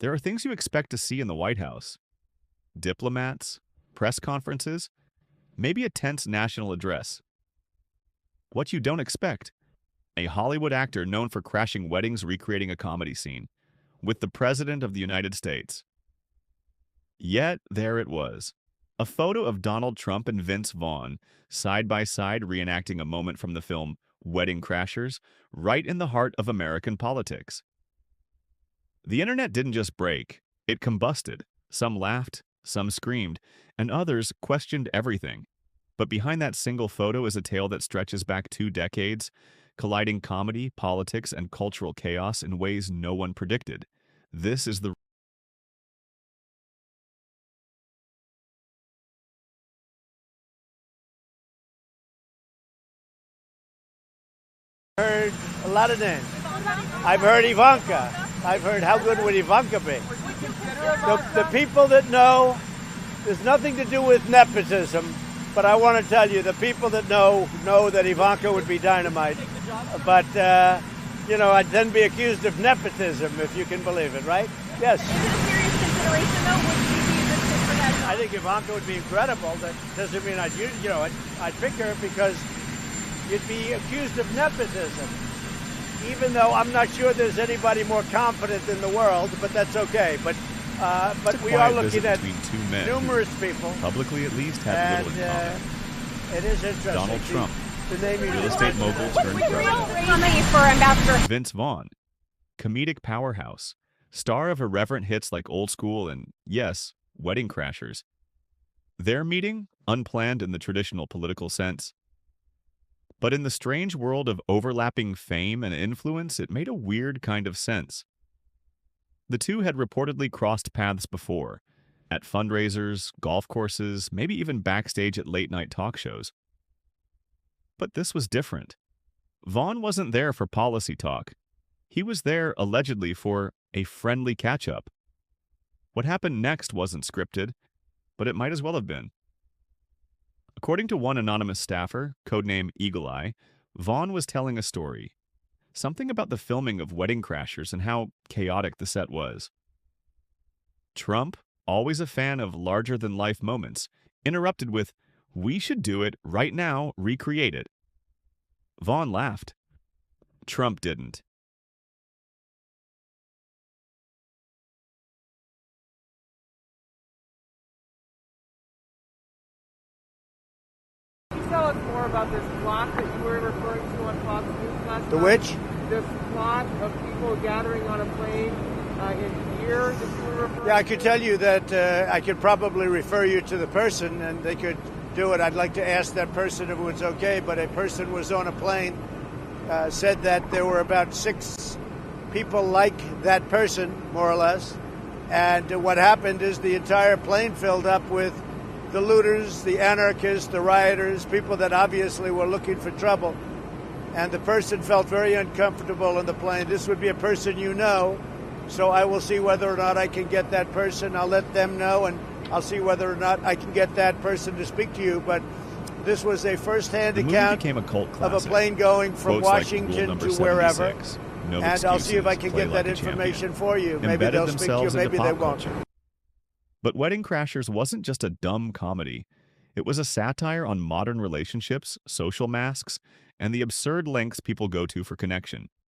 There are things you expect to see in the White House: diplomats, press conferences, maybe a tense national address. What you don't expect: a Hollywood actor known for crashing weddings recreating a comedy scene with the President of the United States. Yet there it was. A photo of Donald Trump and Vince Vaughn, side by side reenacting a moment from the film Wedding Crashers, right in the heart of American politics. The internet didn't just break, it combusted. Some laughed, some screamed, and others questioned everything. But behind that single photo is a tale that stretches back 2 decades, colliding comedy, politics, and cultural chaos in ways no one predicted. This is the Heard a lot of names. I've heard Ivanka. I've heard how good would Ivanka be. The people that know, there's nothing to do with nepotism, but I want to tell you, the people that know that Ivanka would be dynamite. But, I'd then be accused of nepotism, if you can believe it, right? Yes. Is it a serious consideration, though? Would she be a good fit for that job? I think Ivanka would be incredible. That doesn't mean I'd pick her because you'd be accused of nepotism. Even though I'm not sure there's anybody more confident in the world, but that's okay. But we are looking at between two men numerous people. publicly at least had And little in common. it is interesting. Donald Trump, The name you real just estate mentioned. mogul What's turned the real president. comedy for Ambassador? Vince Vaughn, comedic powerhouse, star of irreverent hits like Old School and, yes, Wedding Crashers. Their meeting, unplanned in the traditional political sense. But in the strange world of overlapping fame and influence, it made a weird kind of sense. The two had reportedly crossed paths before, at fundraisers, golf courses, maybe even backstage at late-night talk shows. But this was different. Vaughn wasn't there for policy talk. He was there, allegedly, for a friendly catch-up. What happened next wasn't scripted, but it might as well have been. According to one anonymous staffer, codename Eagle Eye, Vaughn was telling a story. Something about the filming of Wedding Crashers and how chaotic the set was. Trump, always a fan of larger-than-life moments, interrupted with, "We should do it right now, recreate it." Vaughn laughed. Trump didn't. Can you tell us more about this plot that you were referring to on Fox News last The night? which? This plot of people gathering on a plane in fear that you were referring Yeah, I could tell you that I could probably refer you to the person and they could do it. I'd like to ask that person if it was okay, but a person was on a plane, said that there were about 6 people like that person, more or less. And what happened is the entire plane filled up with the looters, the anarchists, the rioters, people that obviously were looking for trouble. And the person felt very uncomfortable on the plane. This would be a person you know, so I will see whether or not I can get that person. I'll let them know, and I'll see whether or not I can get that person to speak to you. But this was a first-hand The movie account became a cult of classic. a plane going from Quotes like Washington rule number to wherever. 76, no And I'll see if I can excuses, play get like that a champion, information for you. Maybe embedded they'll speak to you, themselves into maybe they pop won't. culture. But Wedding Crashers wasn't just a dumb comedy. It was a satire on modern relationships, social masks, and the absurd lengths people go to for connection.